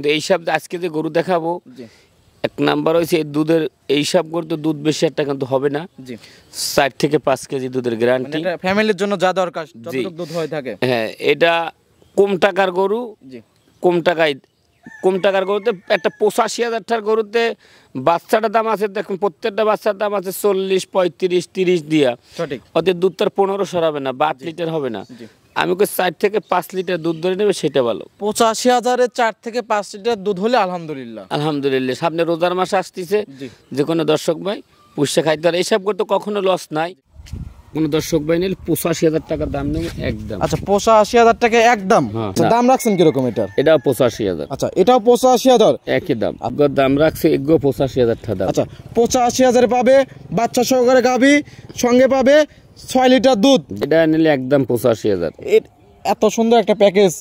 কিন্তু এইসব আজকে যে গরু দেখাবো এক নাম্বার হয়েছে দুধের এইসব গরু তো দুধ বেশি একটা কিন্তু হবে না 4 থেকে 5 কেজি দুধের গ্যারান্টি ফ্যামিলির জন্য যা দরকার যতটুকু দুধ হয়ে থাকে। হ্যাঁ এটা কম টাকার গরু কম টাকার গরুতে একটা 85,000 টাকার গরুতে বাচ্চাটার দাম আছে দেখুন প্রত্যেকটা বাচ্চার দাম আছে 40 35 30 দিয়া সঠিক ওদের দুধ তার 1500 হবে না 8 লিটার হবে না আমি কই 4 থেকে 5 লিটার দুধ ধরে নেবে সেটা ভালো 85,000-এ 4 থেকে 5 লিটার দুধ হলে আলহামদুলিল্লাহ সামনে রোজার মাস আসতেছে যে কোনো দর্শক ভাই পুষে খাইতে আর এইসব করতে কখনো লস নাই কোন দর্শক ভাই নিলে 85,000 টাকা দাম নেবে একদম। আচ্ছা 85,000 টাকা একদম। আচ্ছা দাম রাখছেন কি রকম এটার? এটাও 85,000। আচ্ছা এটাও 85,000 একই দাম আপনার দাম রাখছে এগো 85,000 টাকা দাম। আচ্ছা 85,000 পাবে বাচ্চা সহকারে গাবি সঙ্গে পাবে 6 লিটার দুধ এটা নিলে একদম 85,000। এত সুন্দর একটা প্যাকেজ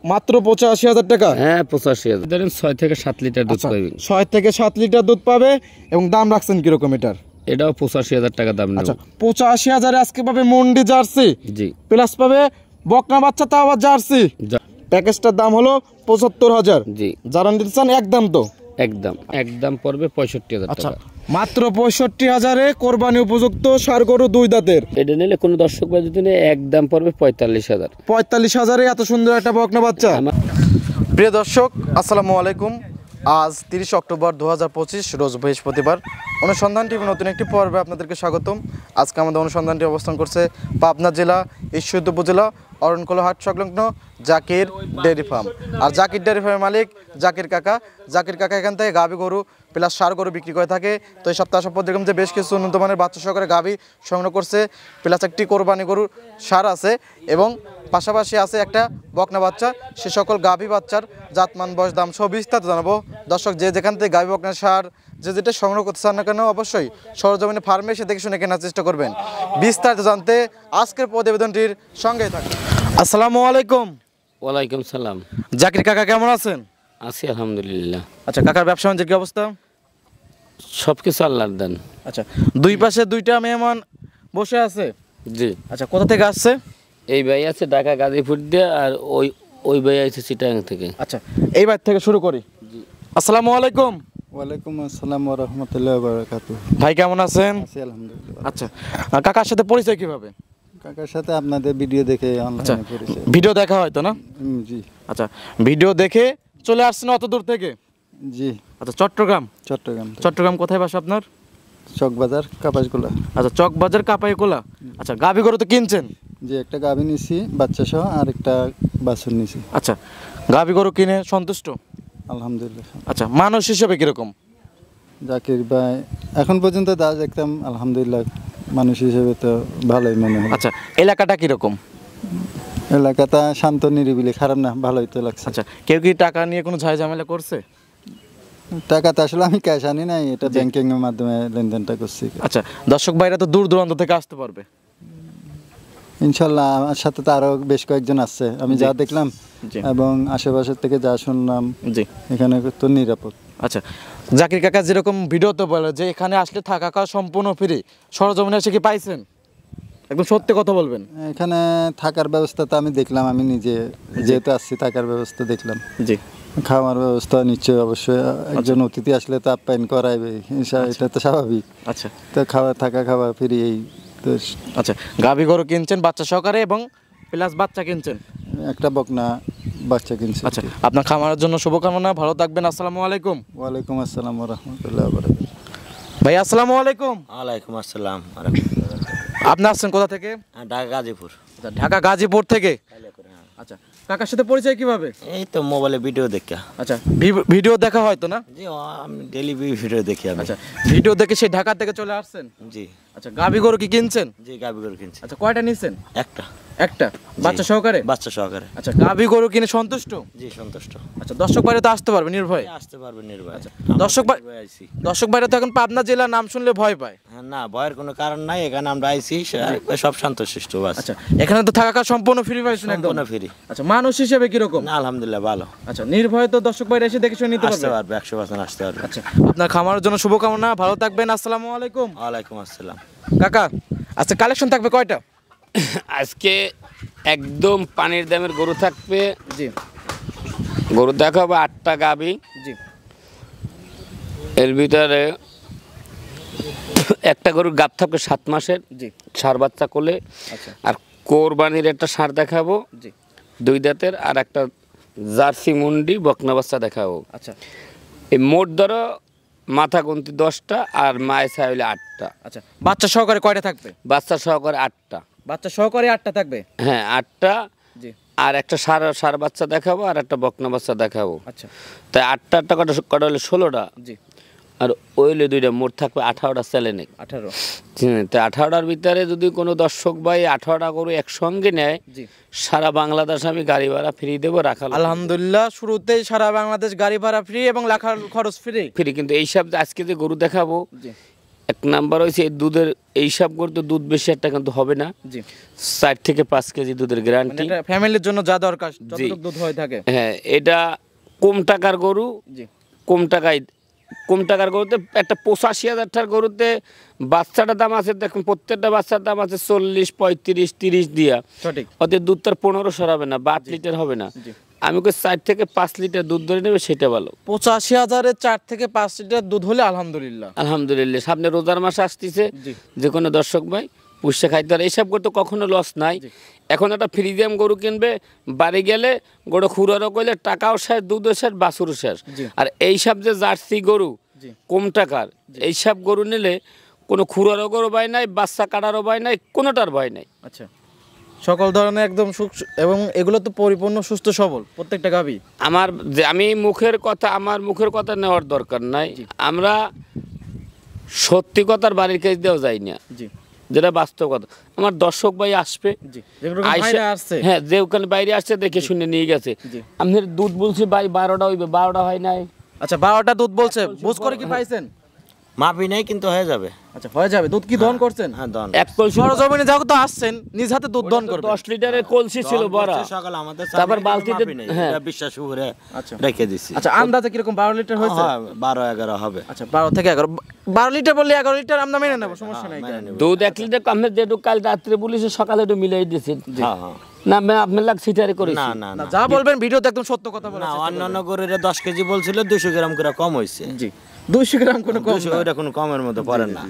মাত্র 85,000 টাকা। হ্যাঁ 85,000 ধরেন 6 থেকে 7 লিটার দুধ পাবে 6 থেকে 7 লিটার দুধ পাবে এবং দাম রাখছেন কি রকম এটার? এটাও 85,000 টাকা দাম নেব। আচ্ছা 85,000 আজকে পাবে মন্ডি জার্সি জি প্লাস পাবে বকনা বাচ্চা তাও আবার জার্সি প্যাকেজটার দাম হলো 75,000 জি যারা নিতে চান একদম তো একদম পড়বে 65,000 টাকা। মাত্র 65,000-এ কোরবানি উপযুক্ত ষাঁড় গরু 2 দাঁতের এটা নিলে কোনো দর্শক ভাই যদি নেয় একদম পড়বে 45,000। 45,000-এ এত সুন্দর একটা বকনা বাচ্চা। প্রিয় দর্শক আসসালামু আলাইকুম আজ 30 অক্টোবর 2025 রোজ বৃহস্পতিবার অনুসন্ধান টিভি নতুন একটি পর্বে আপনাদেরকে স্বাগতম। আজকে আমাদের অনুসন্ধানটি অবস্থান করছে পাবনা জেলা ঈশ্বরদী উপজেলা অরণকোলা হাট সংলগ্ন জাকির ডেয়ারি ফার্ম। আর জাকির ডেয়ারি ফার্মের মালিক জাকির কাকা এখান থেকে গাভী গরু প্লাস ষাঁড় গরু বিক্রি করে থাকে। তো এই সপ্তাহ সপ্তাহ দেখলাম যে বেশ কিছু উন্নত মানের বাচ্চা সহকারে গাভী সংগ্রহ করছে প্লাস একটি কোরবানি গরু ষাঁড় আছে এবং পাশাপাশি আছে একটা বকনা বাচ্চা। সে সকল গাভী বাচ্চার জাতমান বয়স দাম সব বিস্তারিত জানাবো। দর্শক যে যেখান থেকে গাভী বকনা ষাঁড় যেটা সংগ্রহ করতে চান না কেন অবশ্যই সরজমিনে ফার্মে এসে দেখে শুনে কেনার চেষ্টা করবেন। বিস্তারিত জানতে আজকের প্রতিবেদনটির সঙ্গেই থাকুন। আসসালামু আলাইকুম। ওয়ালাইকুম সালাম। জাকির কাকা কেমন আছেন? আছি আলহামদুলিল্লাহ। আচ্ছা কাকার ব্যবসা বাণিজ্যের কি অবস্থা? সবকিছু আল্লাহর দান। আচ্ছা দুই পাশে দুইটা মেহমান বসে আছে জি। আচ্ছা কোথা থেকে আসছে? এই ভাই আছে ঢাকা গাজীপুর দিয়ে আর ওই ভাই আছে চিটাগাং থেকে। আচ্ছা এইবার থেকে শুরু করি। জি আসসালামু আলাইকুম। ওয়ালাইকুম আসসালাম ওয়া রাহমাতুল্লাহি ওয়া বারাকাতুহু। ভাই কেমন আছেন? আছি আলহামদুলিল্লাহ। আচ্ছা কাকার সাথে পরিচয় কিভাবে? কাকার সাথে আপনাদের ভিডিও দেখে অনলাইনে পরিচয়। ভিডিও দেখা হয় তো না? জি। আচ্ছা ভিডিও দেখে চলে আসছেন অত দূর থেকে? জি। আচ্ছা চট্টগ্রাম কোথায় বাসা আপনার? চকবাজার কাপাসগোলা। আচ্ছা চকবাজার কাপাইকোলা। আচ্ছা গাভী গরু তো কিনছেন? জি একটা গাভী নিছি বাচ্চা সহ আর একটা বাছুর নিছি। আচ্ছা গাভী গরু কিনে সন্তুষ্ট? আলহামদুলিল্লাহ। আচ্ছা মানুষ হিসেবে কিরকম? জাকির ভাই এখন পর্যন্ত যা দেখতাম আলহামদুলিল্লাহ মানুষ হিসেবে তো ভালোই মনে হয়। আচ্ছা এলাকাটা কিরকম? এলাকাটা শান্ত নিরিবিলি খারাপ না ভালোই তো লাগছে। আচ্ছা কেউ কি টাকা নিয়ে কোনো ঝামেলা করছে? টাকা তো আসলে আমি ক্যাশ আনি নাই এটা ব্যাংকিং এর মাধ্যমে লেনদেনটা করছি। আচ্ছা দর্শক ভাইরা তো দূর দূরান্ত থেকে আসতে পারবে ইনশাল্লাহ। আমার সাথে তো আরো বেশ কয়েকজন আসছে আমি যা দেখলাম এবং আশেপাশের থেকে যা শুনলাম জি এখানে তো নিরাপদ। আচ্ছা জাকির কাকা যেরকম ভিডিওতে বলে যে এখানে আসলে থাকা খাওয়া সম্পূর্ণ ফ্রি, সরজমিনে এসে কি পাইছেন? একদম সত্যি কথা বলবেন। এখানে থাকার ব্যবস্থা তো আমি দেখলাম, আমি নিজে যেহেতু আসছি থাকার ব্যবস্থা দেখলাম। জি খাওয়ার ব্যবস্থা নিশ্চয়ই অবশ্যই একজন অতিথি আসলে তো আপ্যায়ন করাইবে এটা তো স্বাভাবিক। আচ্ছা তো থাকা খাওয়া ফ্রি এই তো। আচ্ছা গাভী গরু কিনছেন বাচ্চা সহকারে এবং প্লাস বাচ্চা কিনছেন একটা বকনা বাচ্চা কিনছি। আচ্ছা আপনার খামারের জন্য শুভকামনা, ভালো থাকবেন। আসসালামু আলাইকুম। ওয়ালাইকুম আসসালাম ওয়া রাহমাতুল্লাহি ওয়া বারাকাতুহু। ভাই আসসালামু আলাইকুম। ওয়ালাইকুম আসসালাম। আপনি আসছেন কোথা থেকে? ঢাকা গাজীপুর। ঢাকা গাজীপুর থেকে। আচ্ছা কাকার সাথে পরিচয় কিভাবে? এই তো মোবাইলে ভিডিও দেখা। আচ্ছা ভিডিও দেখা হয় তো না? জি আমি ডেইলি ভিডিও দেখি আমি। আচ্ছা ভিডিও দেখে সেই ঢাকা থেকে চলে আসছেন? জি। আচ্ছা গাভী গরু কি কিনছেন? জি গাভী গরু কিনছি। আচ্ছা কয়টা নিছেন? একটা বাচ্চা সহকারে। আচ্ছা গাভী গরু কিনে সন্তুষ্ট? জি সন্তুষ্ট। আচ্ছা দর্শক ভাইরা তো আসতে পারবে নির্ভয়ে? আসতে পারবে নির্ভয়ে। আচ্ছা দর্শক ভাইরা তো এখন পাবনা জেলার নাম শুনলে ভয় পায়। হ্যাঁ না ভয়ের কোনো কারণ নাই, এখানে আমরা আইছি সব শান্তশিষ্ট বাস। আচ্ছা এখানে তো থাকা খাওয়া সম্পূর্ণ ফ্রি পাইছেন? একদম ফ্রি। আচ্ছা মানুষ হিসেবে কিরকম? আলহামদুলিল্লাহ ভালো। আচ্ছা নির্ভয়ে তো দর্শক ভাইরা এসে দেখে শুনে নিতে পারবে 100% আসতে পারবে। আচ্ছা আপনার খামারের জন্য শুভকামনা, ভালো থাকবেন। আসসালামু আলাইকুম। ওয়ালাইকুম আসসালাম। কাকা আচ্ছা কালেকশন থাকবে কয়টা আজকে? একদম পানির দামের গরু থাকবে। জি গরু দেখাবো 8টা গাভী। জি। এর ভিতরে একটা গরুর গাব থাকবে 7 মাসের। জি। ষাঁড় বাচ্চা কোলে। আচ্ছা। আর কোরবানির একটা ষাঁড় দেখাবো। জি। 2 দাঁতের, আর একটা জার্সি মুন্ডি বকনা বাচ্চা দেখাবো। আচ্ছা। এই মোট ধরো মাথা গুনতি 10টা আর মায়ের ছায় হইলে 8টা। আচ্ছা, বাচ্চা সহকারে কয়টা থাকবে? বাচ্চা সহকারে 8টা। বাচ্চা সহকারে 8টা থাকবে? হ্যাঁ 8টা। জি। আর একটা ষাঁড় বাচ্চা দেখাবো আর একটা বকনা বাচ্চা দেখাবো। আচ্ছা। তাই 8টা কটা হলে 16টা। জি। আর ওইলে 2টা, মোট থাকবে 18টা চ্যালেঞ্জ। 18। তো 18টার ভিতরে যদি কোনো দর্শক ভাই 18টা গরু একসঙ্গে নেয়, জি, সারা বাংলাদেশ আমি গাড়ি ভাড়া ফ্রি দেবো, রাখা আলহামদুলিল্লাহ। শুরুতেই সারা বাংলাদেশ গাড়ি ভাড়া ফ্রি এবং রাখার খরচ ফ্রি। ফ্রি। কিন্তু এইসব আজকে যে গরু দেখাবো, জি, 1 নাম্বার হয়েছে দুধের, এইসব গরু তো দুধ বেশি একটা কিন্তু হবে না। জি। 4 থেকে 5 কেজি দুধের গ্যারান্টি। এটা ফ্যামিলির জন্য যা দরকার যতটুকু দুধ হয়ে থাকে। হ্যাঁ, এটা কম টাকার গরু। জি। কম টাকার গরুতে একটা 85,000 টাকার গরুতে বাচ্চাটার দাম আছে, দেখুন প্রত্যেকটা বাচ্চার দাম আছে 40, 35, 30 দিয়া। সঠিক। ওদের দুধ তার 1500 হবে না, 8 লিটার হবে না। আমি 4 থেকে 5 লিটার দুধ ধরে নেবে, সেটা ভালো। 85,000-এ 4 থেকে 5 লিটার দুধ হলে আলহামদুলিল্লাহ। আলহামদুলিল্লাহ। সামনে রোজার মাস আসতেছে, যে কোনো দর্শক ভাই পুষে খাইতে পারে। এইসব করতে কখনো লস নাই। এখন একটা ফ্রিজিয়াম গরু কিনবে, বাড়ি গেলে গরু খুঁড়ারও করলে টাকাও শেষ, দুধও শেষ, বাছুরও শেষ। আর এইসব যে জার্সি গরু কম টাকার, এইসব গরু নিলে কোনো খুঁড়ারও গরু ভয় নাই, বাচ্চা কাটারও ভয় নাই, কোনোটার ভয় নাই। আচ্ছা, সকল ধরনের একদম সুখ, এবং এগুলো তো পরিপূর্ণ সুস্থ সবল প্রত্যেকটা গাভী। আমি আমার মুখের কথা নেওয়ার দরকার নাই। আমরা সত্যি কথার বাড়ির কাছে দিয়েও যাই না। জি, যেটা বাস্তব কথা। আমার দর্শক ভাই আসবে, হ্যাঁ, যে ওখানে বাইরে আসছে দেখে শুনে নিয়ে গেছে। আপনার দুধ বলছি ভাই 12টা হইবে, 12টা হয় নাই। আচ্ছা, 12টা দুধ বলছে, বুঝ করে কি পাইছেন? মাপি নাই, কিন্তু হয়ে যাবে। আচ্ছা, হয়ে যাবে। দুধ কি দহন করছেন? হ্যাঁ, দহন। এক কলসি সরজমিনে যাও তো আসছেন, নিজ হাতে দুধ দহন করবেন। 10 লিটারের কলসি ছিল বড়, সকালে আমাদের তারপর বালতিতে, হ্যাঁ, বিশ্বাস করে রেখে দিছি। আচ্ছা, আন্দাজে কিরকম 12 লিটার হয়েছে? 12-11 হবে। আচ্ছা, 12 থেকে 11। 12 লিটার বললে 11 লিটার আমরা মেনে নেব, সমস্যা নাই। দুধ 1 লিটার আপনি যেটুকু কাল রাত্রে বলেছে, সকালে একটু মিলাই দিয়েছেন। হ্যাঁ, হ্যাঁ। না আপনার লাগ সিটারে করেছি। না, যা বলবেন ভিডিওতে একদম সত্য কথা বলেন। না, অন্যান্য গরুর 10 কেজি বলছিল, 200 গ্রাম করে কম হয়েছে। জি, 200 গ্রাম কোনো কম না, ওইটা কোনো কমের মধ্যে পড়ে না।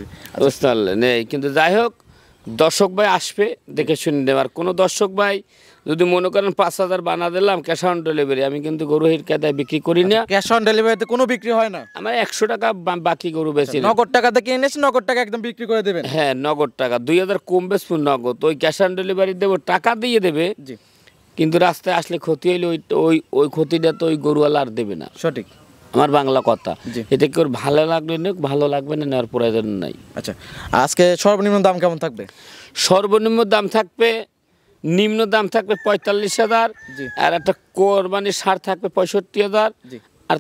বুঝতে পারলেন? কিন্তু যাই হোক, দর্শক ভাই আসবে, দেখে শুনে নেবে। আর কোনো দর্শক ভাই যদি মনে করেন 5,000 বানা দিলাম ক্যাশ অন ডেলিভারি, আমি কিন্তু গরু হির কাদায় বিক্রি করি না। ক্যাশ অন ডেলিভারিতে কোনো বিক্রি হয় না। আমার 100 টাকা বাকি গরু বেশি। নগদ টাকা দিয়ে কিনেছি, নগদ টাকা একদম বিক্রি করে দেবেন। হ্যাঁ, নগদ টাকা 2000 কম বেশ নগদ। ওই ক্যাশ অন ডেলিভারি দেবো, টাকা দিয়ে দেবে। জি, কিন্তু রাস্তায় আসলে ক্ষতি হইলে ওই ক্ষতিটা তো ওই গরুওয়ালা আর দেবে না। সঠিক, আমার বাংলা কথা। এটা কি ওর ভালো লাগবে না, ভালো লাগবে না, নেওয়ার প্রয়োজন নাই। আচ্ছা, আজকে সর্বনিম্ন দাম কেমন থাকবে? সর্বনিম্ন দাম থাকবে, নিম্ন দাম থাকবে 45,000। আর একটা কোরবানির ষাঁড় থাকবে 65,000। আর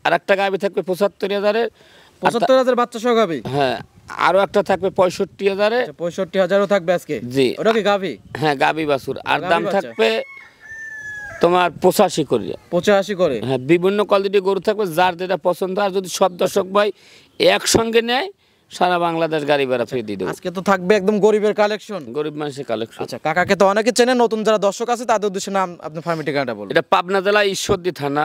আর একটা গাভী থাকবে 75,000-এর। 75,000 বাচ্চা সহ গাভী? হ্যাঁ, আরো একটা থাকবে 65,000-এর। 65,000ও থাকবে আজকে? জি। ওটা কি গাভী? হ্যাঁ, গাভী বাছুর। আর দাম থাকবে তোমার 85 করে। 85 করে? হ্যাঁ, বিভিন্ন কোয়ালিটির গরু থাকবে, যার যেটা পছন্দ। আর যদি সব দর্শক ভাই একসঙ্গে নেয়, সারা বাংলাদেশ গাড়ি ভাড়া ফ্রি দিয়ে দেবো। আজকে তো থাকবে একদম গরিবের কালেকশন, গরিব মানুষের কালেকশন। আচ্ছা, কাকাকে তো অনেকে চেনে, নতুন যারা দর্শক আছে তাদের উদ্দেশ্যে নাম আপনার ফার্মের ঠিকানাটা বলুন। এটা পাবনা জেলা ঈশ্বরদী থানা,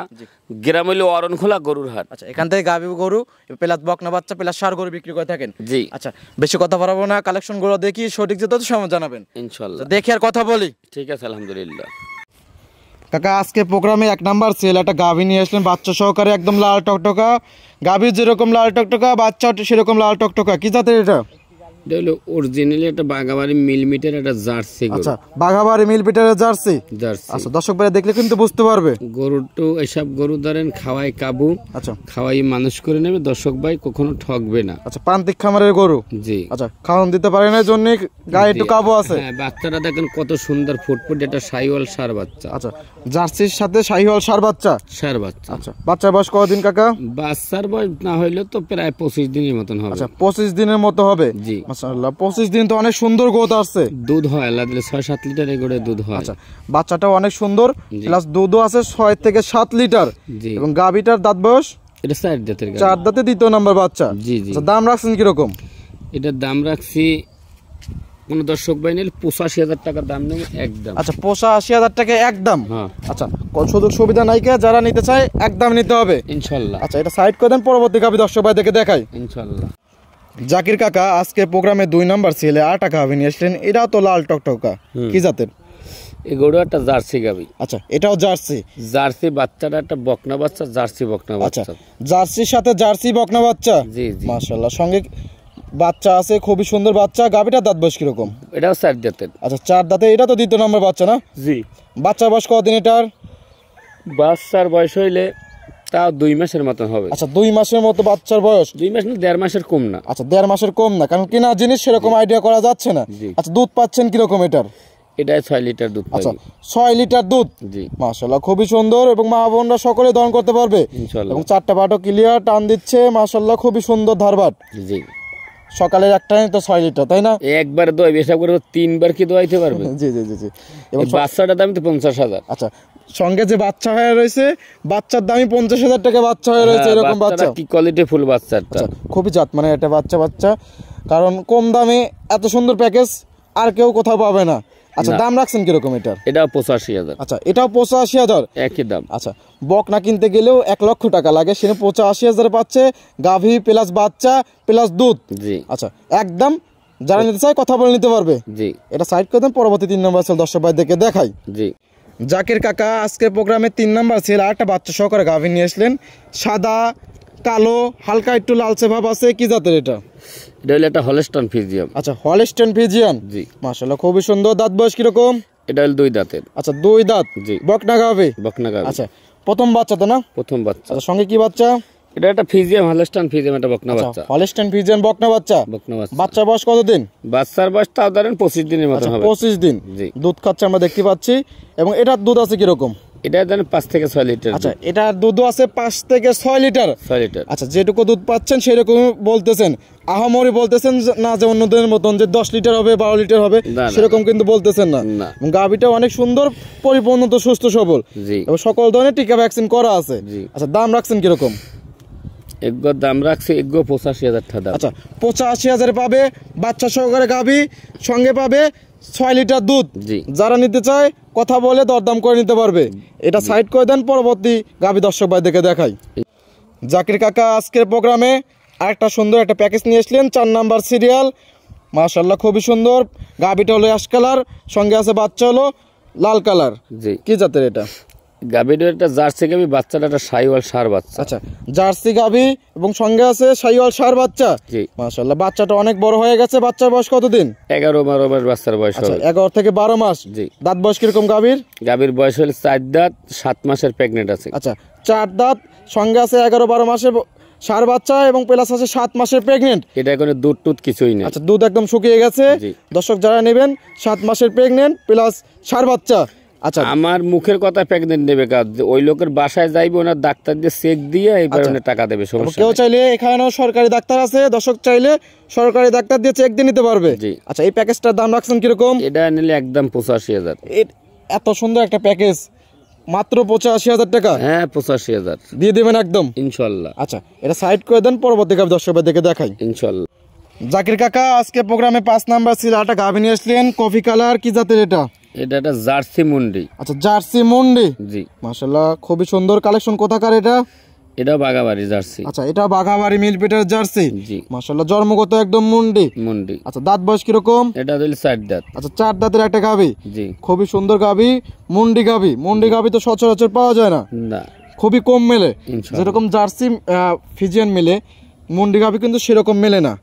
গ্রাম হইল অরণখোলা গরুর হাট। আচ্ছা, এখান থেকে গাভী গরু প্লাস বকনা বাচ্চা প্লাস ষাঁড় গরু বিক্রি করে থাকেন? জি। আচ্ছা, বেশি কথা বাড়াবো না, কালেকশন গুলো দেখি, সঠিক যেটা সময় জানাবেন ইনশাআল্লাহ। দেখি আর কথা বলি। ঠিক আছে, আলহামদুলিল্লাহ। কাকা, আজকে প্রোগ্রামে 1 নাম্বার সেল একটা গাভী নিয়ে আসলেন, বাচ্চা সহকারে, একদম লাল টকটকা। গাভীর যেরকম লাল টকটকা, বাচ্চা সেরকম লাল টকটকা। কি জাতের এটা? এটা হলো অরিজিনালি একটা বাঘাবাড়ি মিলমিটার একটা জার্সি গরু। আচ্ছা, বাঘাবাড়ি মিলমিটারের জার্সি। জার্সি। আচ্ছা, দর্শক ভাই দেখলে কিন্তু বুঝতে পারবে। গরুটো এসব গরু ধরেন খাওয়াই কাবু। আচ্ছা, খাওয়াই মানুষ করে নেবে, দর্শক ভাই কখনো ঠকবে না। আচ্ছা, প্রান্তিক খামারের গরু। জি। আচ্ছা, খাওয়ান দিতে পারে না জন্য গায়ে একটু কাবু আছে। হ্যাঁ, বাচ্চাটা দেখেন কত সুন্দর ফুটফুট, এটা শাহিওয়াল ষাঁড় বাচ্চা। আচ্ছা, জার্সির সাথে শাহিওয়াল ষাঁড় বাচ্চা। ষাঁড় বাচ্চা। আচ্ছা, বাচ্চার বয়স কতদিন কাকা? বাচ্চার বয়স না হইলে তো প্রায় 25 দিনের মতন হবে। আচ্ছা, 25 দিনের মতো হবে। জি, মাশাআল্লাহ। 25 দিন তো অনেক সুন্দর গ্রোথ আসছে। দুধ হয় আল্লাহ দিলে 6-7 লিটার এগোড়ে দুধ হয়। আচ্ছা, বাচ্চাটাও অনেক সুন্দর, প্লাস দুধও আছে 6 থেকে 7 লিটার। এবং গাভীটার দাঁত বয়স? এটা 4 দাঁতের গাভী। 4 দাঁতে দ্বিতীয় নাম্বার বাচ্চা। জি জি। আচ্ছা, দাম রাখছেন কি রকম? এটার দাম রাখছি কোনো দর্শক ভাই নিলে 85,000 টাকা দাম নেবে একদম। আচ্ছা 85,000 টাকা একদম। হ্যাঁ। আচ্ছা সুযোগ সুবিধা নাই কে, যারা নিতে চায় একদম নিতে হবে ইনশাল্লাহ। আচ্ছা এটা সাইড করে দেন, পরবর্তী গাভী দর্শক ভাই দেখে দেখাই ইনশাল্লাহ। জাকির কাকা আজকে প্রোগ্রামে 2 নাম্বার ছেলে 8 টাকা গাভী নিয়ে আসলেন, এটা তো লাল টকটকা, কি জাতের? এই গরু একটা জার্সি গাবি। আচ্ছা এটাও জার্সি। জার্সি বাচ্চাটা একটা বকনা বাচ্চা, জার্সি বকনা আচ্ছা বাচ্চা। জার্সির সাথে জার্সি বকনা বাচ্চা। জি জি মাশাআল্লাহ, সঙ্গে বাচ্চা আছে, খুবই সুন্দর বাচ্চা। গাভীটার দাঁত বয়স কিরকম? এটাও 4 দাঁতের। আচ্ছা 4 দাঁতে, এটা তো দ্বিতীয় নম্বর বাচ্চা না? জি। বাচ্চার বয়স কতদিন এটার? বাচ্চার বয়স হইলে তাও 2 মাসের মতন হবে। আচ্ছা 2 মাসের মতো বাচ্চার বয়স। 2 মাস না 1.5 মাসের কম না। আচ্ছা 1.5 মাসের কম না, কারণ কিনা জিনিস সেরকম আইডিয়া করা যাচ্ছে না। জি। আচ্ছা দুধ পাচ্ছেন কিরকম এটার? এটাই 6 লিটার দুধ আচ্ছা পাবে। 6 লিটার দুধ। জি মাশাআল্লাহ, খুবই সুন্দর এবং মা বোনরা সকলে দহন করতে পারবে ইনশাআল্লাহ। এবং 4টা বাটও ক্লিয়ার টান দিচ্ছে। মাশাআল্লাহ, খুবই সুন্দর ধারবাট। জি। সকালের একটা তো 6 লিটার, তাই না? একবার দোয়াই, হিসাব করে 3বার কি দোয়াইতে পারবে? জি জি জি জি। এবং বাচ্চাটার দাম তো 50,000। আচ্ছা সঙ্গে যে বাচ্চা হয়ে রয়েছে, বাচ্চার দামই 50,000 টাকা বাচ্চা হয়ে রয়েছে, এরকম বাচ্চা। কি কোয়ালিটি ফুল বাচ্চাটা। আচ্ছা খুবই জাত মানে এটা বাচ্চা, কারণ কম দামে এত সুন্দর প্যাকেজ আর কেউ কোথাও পাবে না। আচ্ছা দাম রাখছেন কিরকম এটার? এটাও 85,000। আচ্ছা এটাও 85,000 একই দাম। আচ্ছা বকনা কিনতে গেলেও 1 লক্ষ টাকা লাগে, সেখানে 85,000 পাচ্ছে গাভী প্লাস বাচ্চা প্লাস দুধ। জি। আচ্ছা একদম, যারা নিতে চায় কথা বলে নিতে পারবে। জি। এটা সাইড করে দেন, পরবর্তী 3 নম্বর সেল দর্শক ভাই দেখে দেখাই। জি। জাকির কাকা আজকের প্রোগ্রামে 3 নাম্বার সেল 8টা বাচ্চা সহকারে গাভী নিয়ে আসলেন, সাদা কালো হালকা একটু লালচে ভাব আছে, কি জাতের এটা? এটা হলো একটা হলস্টাইন ফ্রিজিয়ান। আচ্ছা হলস্টাইন ফ্রিজিয়ান। জি। মাশাআল্লাহ, খুবই সুন্দর। দাঁত বয়স কিরকম? এটা হলো 2 দাঁতের। আচ্ছা 2 দাঁত। জি। বকনা গাভী। বকনা গাভী। আচ্ছা প্রথম বাচ্চা তো না? প্রথম বাচ্চা। আচ্ছা সঙ্গে কি বাচ্চা? এটা একটা ফ্রিজিয়াম, হলস্টাইন ফ্রিজিয়াম, একটা বকনা বাচ্চা। হলস্টাইন ফ্রিজিয়ান বকনা বাচ্চা। বকনা বাচ্চা। বাচ্চার বয়স কতদিন? বাচ্চার বয়স তাও ধরেন 25 দিনের মতন হবে। 25 দিন। জি। দুধ খাচ্ছে আমরা দেখতে পাচ্ছি, এবং এটার দুধ আছে কিরকম? এটা ধরেন 5 থেকে 6 লিটার। আচ্ছা এটার দুধও আছে 5 থেকে 6 লিটার। 6 লিটার। আচ্ছা যেটুকু দুধ পাচ্ছেন সেরকম বলতেছেন, আহামরি বলতেছেন না যে অন্যদের মতন যে 10 লিটার হবে 12 লিটার হবে, না, সেরকম কিন্তু বলতেছেন না। না। গাভীটা অনেক সুন্দর, পরিপূর্ণ তো সুস্থ সবল, জি। এবং সকল ধরনের টিকা ভ্যাকসিন করা আছে। জি। আচ্ছা দাম রাখছেন কিরকম? এগুলোর দাম রাখছে 85,000 টাকা দাম। আচ্ছা 85,000 পাবে বাচ্চা সহকারে গাভী, সঙ্গে পাবে 6 লিটার দুধ। জি। যারা নিতে চায় কথা বলে দরদাম করে নিতে পারবে। এটা সাইড করে দেন, পরবর্তী গাভী দর্শক ভাই দেখে দেখাই। জাকির কাকা আজকের প্রোগ্রামে আরেকটা সুন্দর একটা প্যাকেজ নিয়ে আসলেন, 4 নাম্বার সিরিয়াল। মাশাআল্লাহ, খুবই সুন্দর। গাভীটা হলো অ্যাশ কালার, সঙ্গে আছে বাচ্চা হলো লাল কালার। জি। কি জাতের এটা? গাভীটা একটা জার্সি গাভী, বাচ্চাটা একটা শাহিওয়াল ষাঁড় বাচ্চা। আচ্ছা জার্সি গাভী এবং সঙ্গে আছে শাহিওয়াল ষাঁড় বাচ্চা। জি। মাশাআল্লাহ, বাচ্চাটা অনেক বড় হয়ে গেছে। বাচ্চার বয়স কতদিন? 11-12 মাস বাচ্চার বয়স আচ্ছা হবে। 11 থেকে 12 মাস। জি। দাঁত বয়স কিরকম গাভীর? গাভীর বয়স হলো 4 দাঁত, 7 মাসের প্রেগনেন্ট আছে। আচ্ছা 4 দাঁত, সঙ্গে আছে 11-12 মাসের ষাঁড় বাচ্চা এবং প্লাস আছে 7 মাসের প্রেগনেন্ট। এটা কোনো দুধ টুধ কিছুই নেই। আচ্ছা দুধ একদম শুকিয়ে গেছে। জি। দর্শক যারা নেবেন 7 মাসের প্রেগনেন্ট প্লাস ষাঁড় বাচ্চা। আচ্ছা আমার মুখের কথা প্রেগনেন্ট নেবে কাজ, ওই লোকের বাসায় যাইবে, ওনার ডাক্তার দিয়ে চেক দিয়ে এইবার আচ্ছা। উনি টাকা দেবে, সমস্যা কেউ নেই। চাইলে এখানেও সরকারি ডাক্তার আছে, দর্শক চাইলে সরকারি ডাক্তার দিয়ে চেক দিয়ে নিতে পারবে। জি। আচ্ছা এই প্যাকেজটার দাম রাখছেন কিরকম? এটা নিলে একদম 85,000। এত সুন্দর একটা প্যাকেজ মাত্র 85,000 টাকা হ্যাঁ 85,000 দিয়ে দেবেন একদম ইনশাল্লাহ। আচ্ছা এটা সাইড করে দেন, পরবর্তী গাভী দর্শক ভাই দেখে দেখাই। ইনশাল্লাহ। জাকির কাকা আজকে প্রোগ্রামে 5 নাম্বার ছিল 8টা গাভী নিয়ে আসলেন, কফি কালার। কি জাতের এটা? এটা একটা জার্সি মুন্ডি। আচ্ছা জার্সি মুন্ডি। জি। মাশাআল্লাহ, খুবই সুন্দর কালেকশন। কোথাকার এটা? এটা বাগাবাড়ি জার্সি। আচ্ছা এটা বাঘাবাড়ি মিলপিটার জার্সি। জি। মাশাআল্লাহ, জন্মগত একদম মুন্ডি। মুন্ডি। আচ্ছা দাঁত বয়স কিরকম? এটা হলো 4 দাঁত। আচ্ছা 4 দাঁতের একটা গাভী, জি। খুবই সুন্দর গাভী, মুন্ডি গাভী। মুন্ডি গাভী তো সচরাচর পাওয়া যায় না, না খুবই কম মেলে। ইনশাআল্লাহ। যেরকম জার্সি ফিজিয়ান মেলে, মুন্ডি গাভী কিন্তু সেরকম মেলে না।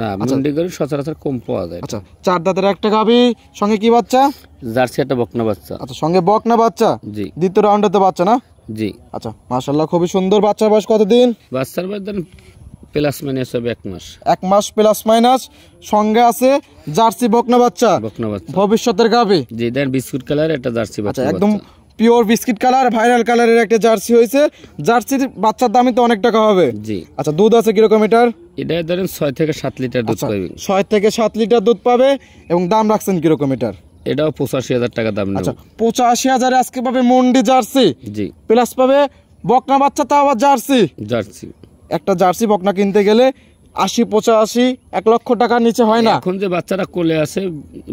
না মুন্ডি করে সচরাচর কম পাওয়া যায়। আচ্ছা 4 দাঁতের একটা গাভী, সঙ্গে কি বাচ্চা? জার্সি একটা বকনা বাচ্চা। আচ্ছা সঙ্গে বকনা বাচ্চা। জি। দ্বিতীয় রাউন্ডেতে বাচ্চা না? জি। আচ্ছা মাশাআল্লাহ, খুবই সুন্দর। বাচ্চার বয়স কতদিন? বাচ্চার বয়স ধরেন প্লাস মাইনাস হবে 1 মাস। 1 মাস প্লাস মাইনাস। সঙ্গে আছে জার্সি বকনা বাচ্চা, বকনা বাচ্চা। ভবিষ্যতের গাভী। জি দেন বিস্কুট কালার একটা জার্সি আচ্ছা বাচ্চা। একদম পিওর বিস্কিট কালার, ভাইরাল কালারের একটা জার্সি হয়েছে। জার্সির বাচ্চার দামই তো অনেক টাকা হবে। জি। আচ্ছা দুধ আছে কিরকম এটার? এটা ধরেন 6 থেকে 7 লিটার দুধ আচ্ছা পাবে। 6 থেকে 7 লিটার দুধ পাবে। এবং দাম রাখছেন কিরকম এটার? এটাও 85,000 টাকা দাম আচ্ছা নেব। 85,000 আজকে পাবে মুন্ডি জার্সি, জি। প্লাস পাবে বকনা বাচ্চা, তা আবার জার্সি। জার্সি। একটা জার্সি বকনা কিনতে গেলে 80-85 1 লক্ষ টাকার নিচে হয় না। এখন যে বাচ্চাটা কোলে আছে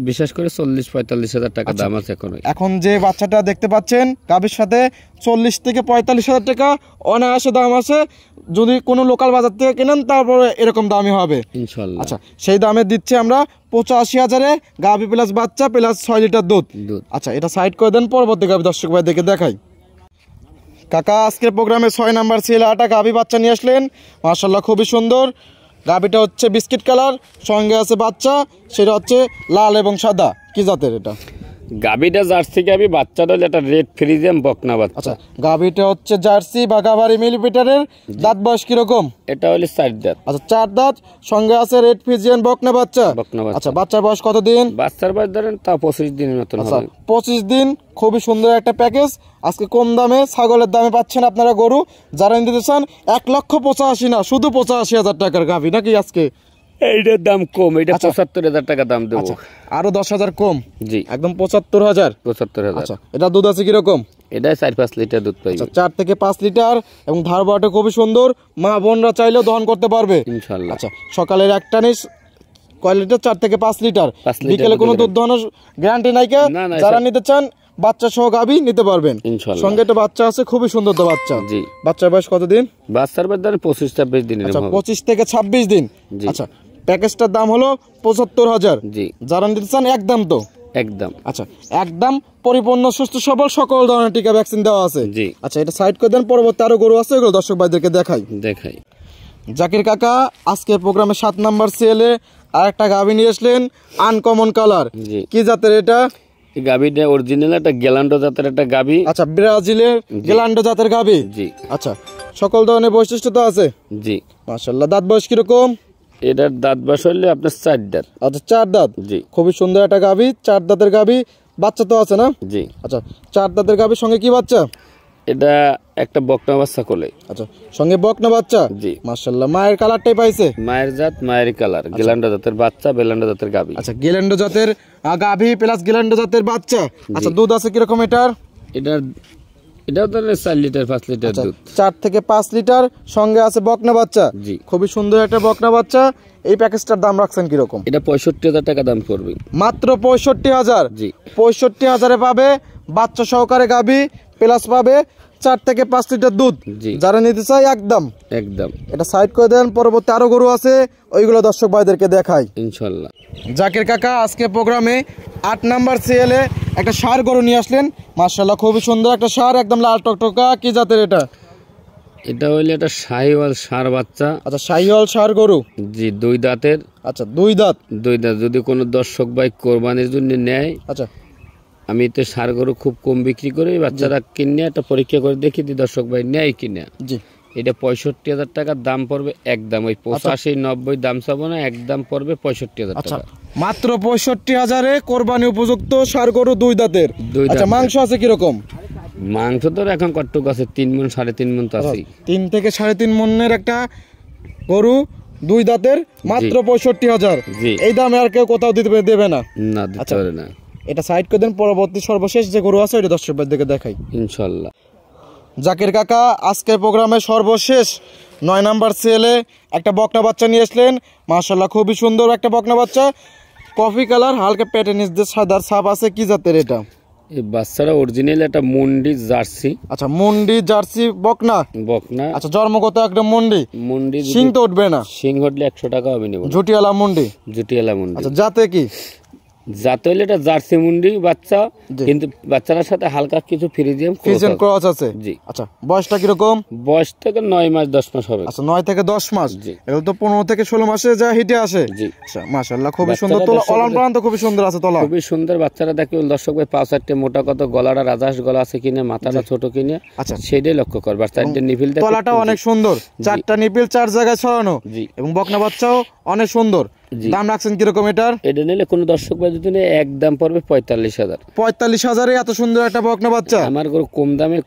বিশেষ করে 40-45 হাজার টাকা দাম আছে এখন যে বাচ্চাটা দেখতে পাচ্ছেন গাভীর সাথে 40 থেকে 45 হাজার টাকা অনায়াসে দাম আছে। যদি কোনো লোকাল বাজার থেকে কেনেন তারপরে এরকম দামই হবে ইনশাআল্লাহ। আচ্ছা সেই দামে দিচ্ছি আমরা 85,000-এ গাভী প্লাস বাচ্চা প্লাস 6 লিটার দুধ। আচ্ছা এটা সাইড করে দেন, পরবর্তী গাভী দর্শক ভাই দেখে দেখাই। কাকা আজকের প্রোগ্রামে 6 নাম্বার সিএল আটা গাভী বাচ্চা নিয়ে আসলেন, মাশাআল্লাহ খুবই সুন্দর। গাভীটা হচ্ছে বিস্কিট কালার, সঙ্গে আছে বাচ্চা, সেটা হচ্ছে লাল এবং সাদা। কি জাতের এটা? গাভীটা জার্সি গাভী, বাচ্চাটা হলো একটা রেড ফ্রিজিয়াম বকনা বাচ্চা। আচ্ছা গাভীটা হচ্ছে জার্সি বা গাভারি মিলিমিটারের, দাঁত বয়স কিরকম? এটা হলো 4 দাঁত। আচ্ছা 4 দাঁত, সঙ্গে আছে রেড ফ্রিজিয়ান বকনা বাচ্চা। আচ্ছা বাচ্চার বয়স কতদিন? বাচ্চার বয়স ধরেন তা 25 দিনের মতন হবে। 25 দিন, খুবই সুন্দর একটা প্যাকেজ। আজকে কম দামে ছাগলের দামে পাচ্ছেন আপনারা গরু। যারা নিতে চান 1,85,000 না, শুধু 85,000 টাকার গাভী নাকি আজকে? এইটার দাম কম, এটা 75,000 টাকা দাম দেবো। আরো 10,000 কম? জি একদম 75,000। 75,000। আচ্ছা এটা দুধ আছে কিরকম? এটা 4-5 লিটার দুধ পাইবে। 4 থেকে 5 লিটার এবং ধার বাটা খুবই সুন্দর, মা বোনরা চাইলেও দহন করতে পারবে ইনশাআল্লাহ। আচ্ছা সকালের একটা নিস কয় লিটার? 4 থেকে 5 লিটার। বিকেলে কোনো দুধ দহনের গ্যারান্টি নাই কে? যারা নিতে চান বাচ্চা সহ গাভী নিতে পারবেন ইনশাআল্লাহ। সঙ্গে একটা বাচ্চা আছে, খুবই সুন্দর তো বাচ্চা। জি বাচ্চার বয়স কতদিন? বাচ্চার বয়স ধরেন 25-26 দিনের। আচ্ছা 25 থেকে 26 দিন। আচ্ছা প্যাকেজটার দাম হলো 75,000। জি যারা নিতে চান একদম তো একদম। আচ্ছা একদম পরিপূর্ণ সুস্থ সবল, সকল ধরনের টিকা ভ্যাকসিন দেওয়া আছে। জি আচ্ছা এটা সাইড করে দেন, পরবর্তী আরো গরু আছে এগুলো দর্শক ভাইদেরকে দেখাই। জাকির কাকা আজকের প্রোগ্রামে 7 নাম্বার সিএলে আরেকটা গাভী নিয়ে আসলেন, আনকমন কালার। কি জাতের এটা? এই গাভীটা অরিজিনাল একটা গ্যালান্ডো জাতের একটা গাভী। আচ্ছা ব্রাজিলের গ্যালান্ডো জাতের গাভী। জি আচ্ছা সকল ধরনের বৈশিষ্ট্য তো আছে। জি মাশাআল্লাহ। দাঁত বয়স কিরকম? এটার দাঁত বয়স হলে আপনার 4 দাঁত। আচ্ছা 4 দাঁত। জি খুবই সুন্দর একটা গাভী, 4 দাঁতের গাভী। বাচ্চা তো আছে না? জি আচ্ছা 4 দাঁতের গাভীর সঙ্গে কি বাচ্চা? এটা একটা বকনা বাচ্চা কোলে। আচ্ছা সঙ্গে বকনা বাচ্চা। জি মাশাআল্লাহ। মায়ের কালারটাই পাইছে? মায়ের জাত মায়ের কালার, গেলান্ডো জাতের বাচ্চা, বেলান্ডো জাতের গাভী। আচ্ছা গেলান্ডো জাতের গাভী প্লাস গেলান্ডো জাতের বাচ্চা। আচ্ছা দুধ আছে কিরকম এটার? এটাও ধরেন 4 লিটার 5 লিটার দুধ। 4 থেকে 5 লিটার, সঙ্গে আছে বকনা বাচ্চা। জি খুবই সুন্দর একটা বকনা বাচ্চা। এই প্যাকেজটার দাম রাখছেন কিরকম? এটা 65,000 টাকা দাম পড়বে। মাত্র 65,000? জি 65,000-এ পাবে বাচ্চা সহকারে গাভী, প্লাস পাবে 4 থেকে 5 লিটার দুধ। যারা নিতে চাই একদম একদম। এটা সাইড করে দেন, পরবর্তী আরো গরু আছে ওইগুলো দর্শক ভাইদেরকে দেখাই ইনশাআল্লাহ। জাকির কাকা আজকে প্রোগ্রামে 8 নাম্বার সিএলে একটা ষাঁড় গরু নিয়ে আসলেন, মাশাআল্লাহ খুবই সুন্দর একটা ষাঁড়, একদম লাল টকটকা। কি জাতের এটা? এটা হইলে একটা শাহিওয়াল ষাঁড় বাচ্চা। আচ্ছা শাহিওয়াল ষাঁড় গরু। জি 2 দাঁতের। আচ্ছা 2 দাঁত। যদি কোনো দর্শক ভাই কোরবানির জন্য নেয়, আচ্ছা আমি তো ষাঁড় গরু খুব কম বিক্রি করি, বাচ্চারা কিনে একটা পরীক্ষা করে দেখি দিই দর্শক ভাই নেয় কিনা। জি এটা 65,000 টাকা দাম পড়বে একদম। ওই 85-90 দাম চাবো না, একদম পড়বে 65,000 টাকা। মাত্র 65,000-এ কোরবানি উপযুক্ত ষাঁড় গরু 2 দাঁতের। আচ্ছা মাংস আছে কিরকম? মাংস তো এখন কটটুক আছে, 3 মণ 3.5 মণ তো আছে। 3 থেকে 3.5 মণের একটা গরু 2 দাঁতের, মাত্র 65,000। এই দামে আর কেউ কোথাও দিতে দেবে না? না দিতে পারে না। এটা সাইড করে দেন, পরবর্তী সর্বশেষ যে গরু আছে ওটা দর্শক ভাইদেরকে দেখাই ইনশাআল্লাহ। জাকির কাকা আজকের প্রোগ্রামে সর্বশেষ 9 নাম্বার সিএলে একটা বকনা বাচ্চা নিয়ে আসলেন, মাশাআল্লাহ খুবই সুন্দর একটা বকনা বাচ্চা, কফি কালার, হালকা পেটের নিচ দিয়ে সাদার ছাপ আছে। কি জাতের এটা? এই বাচ্চাটা অরিজিনাল একটা মুন্ডি জার্সি। আচ্ছা মুন্ডি জার্সি বকনা। আচ্ছা জন্মগত একদম মুন্ডি। সিং তো উঠবে না? সিং উঠলে 100 টাকা হবে নিব। জুটিয়ালা মুন্ডি। আচ্ছা জাতে কি? জাত হইলে এটা জার্সি মুন্ডি বাচ্চা, কিন্তু বাচ্চাটার সাথে হালকা কিছু ফ্রিজিয়াম ক্রস আছে। জি আচ্ছা বয়সটা কিরকম? বয়স থেকে 9 মাস 10 মাস হবে। আচ্ছা 9 থেকে 10 মাস। এগুলো তো 15 থেকে 16 মাসে যা হিটে আসে। জি আচ্ছা মাশাআল্লাহ খুবই সুন্দর তোলা, অলান প্রান্ত খুবই সুন্দর আছে তোলা, খুবই সুন্দর। বাচ্চারা দেখে দর্শক ভাই 5-4টে মোটা কত, গলাটা রাজাস গলা আছে কিনা, মাথাটা ছোট কিনা, আচ্ছা সেটাই লক্ষ্য করবে। আর 4টে নিপিল দেখো, তোলাটা অনেক সুন্দর, 4টা নিপিল 4 জায়গায় ছড়ানো এবং বকনা বাচ্চাও অনেক সুন্দর। দাম রাখছেন কিরকম এটার? এটা নিলে কোন দর্শক ভাই যদি একদম পড়বে 45,000। 45,000-এ এত সুন্দর একটা বকনা বাচ্চা? আমার গরু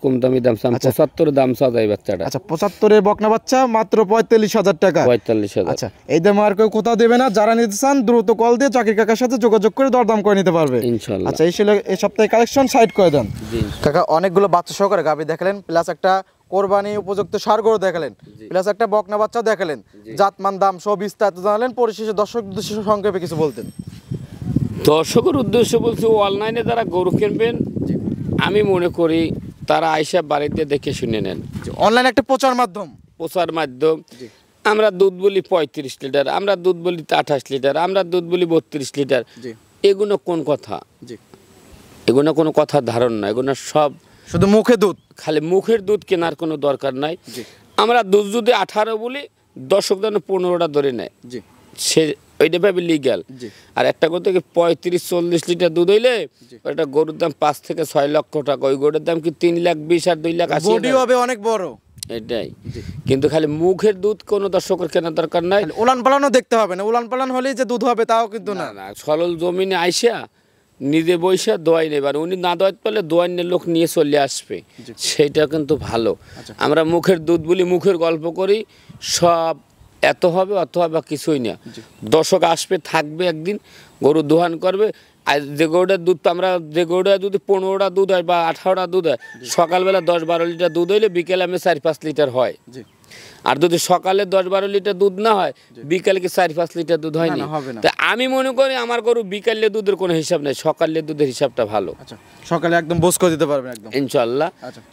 কম দামি দাম চাম, 75 দাম চাওয়া যায় বাচ্চাটা। আচ্ছা 75-এর বকনা বাচ্চা মাত্র 45,000 টাকা। 45,000। আচ্ছা এই দাম আর কেউ কোথাও দেবে না। যারা নিতে চান দ্রুত কল দিয়ে জাকির কাকার সাথে যোগাযোগ করে দরদাম করে নিতে পারবে ইনশাআল্লাহ। আচ্ছা এই ছিল এই সপ্তাহে কালেকশন, সাইড করে দেন কাকা। অনেকগুলো বাচ্চা সহকারে গাভী দেখালেন, প্লাস একটা কোরবানি উপযুক্ত ষাঁড় গরু দেখালেন, প্লাস একটা বকনা বাচ্চাও দেখালেন, জাতমান দাম সব বিস্তারিত জানালেন। পরিশেষে দর্শক উদ্দেশ্যে সংক্ষেপে কিছু বলতেন। দর্শকের উদ্দেশ্য বলছি, অনলাইনে যারা গরু কিনবেন আমি মনে করি তারা আইসা বাড়িতে দেখে শুনে নেন। অনলাইন একটা প্রচার মাধ্যম, প্রচার মাধ্যম। আমরা দুধ বলি 35 লিটার, আমরা দুধ বলি 28 লিটার, আমরা দুধ বলি 32 লিটার। এগুলো কোন কথা? এগুলো কোনো কথার ধারণ না, এগুলো সব শুধু মুখে দুধ। খালি মুখের দুধ কেনার কোনো দরকার নাই। আমরা দুধ যদি 18 বলি, দর্শক যেন 15টা ধরে নেয়, সে ওইটা ভাবে লিগ্যাল। আর একটা কথা কি 35-40 লিটার দুধ হইলে ওটা গরুর দাম 5 থেকে 6 লক্ষ টাকা, ওই গরুর দাম কি 3,20,000 আর 2,80,000। বডি হবে অনেক বড়, এটাই। কিন্তু খালি মুখের দুধ কোনো দর্শকের কেনার দরকার নাই। উলান পালানও দেখতে হবে না, উলান পালান হলেই যে দুধ হবে তাও কিন্তু না। না, সরল জমিনে আইসা নিজে বৈশা দোয়াই নেবার, উনি না দোয়াইতে পারলে দোয়াইনের লোক নিয়ে চলে আসবে, সেইটা কিন্তু ভালো। আমরা মুখের দুধ বলি, মুখের গল্প করি, সব এত হবে অত হবে কিছুই না। দর্শক আসবে, থাকবে, একদিন গরু দোহান করবে। আর যে গরুটার দুধ, আমরা যে গরুটা যদি 15টা দুধ হয় বা 18টা দুধ হয়, সকালবেলা 10-12 লিটার দুধ হইলে বিকেলে আমি 4-5 লিটার হয়। আর যদি সকালে 10-12 লিটার দুধ না হয়, বিকালে কি 4-5 লিটার দুধ হয়নি? তা আমি মনে করি আমার গরু বিকালে দুধের কোনো হিসাব নেই, সকালে দুধের হিসাবটা ভালো। সকালে একদম বোস করে দিতে পারবেন একদম ইনশাল্লাহ।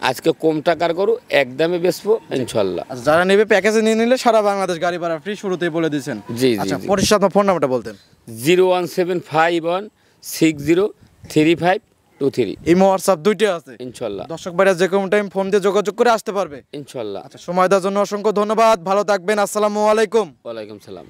আজকে কম টাকার গরু একদমে বেচবো ইনশাল্লাহ। যারা নেবে প্যাকেজে নিয়ে নিলে সারা বাংলাদেশ গাড়ি ভাড়া ফ্রি, শুরুতেই বলে দিয়েছেন। জি। পরিশেষে আপনার ফোন নাম্বারটা বলতেন। 01751603523। এই হোয়াটসঅ্যাপ দুইটাই আছে ইনশাল্লাহ। দর্শক ভাইরা যে কোনো টাইম ফোন দিয়ে যোগাযোগ করে আসতে পারবে ইনশাল্লাহ। সময় দেওয়ার জন্য অসংখ্য ধন্যবাদ, ভালো থাকবেন, আসসালামু আলাইকুম। ওয়ালাইকুম সালাম।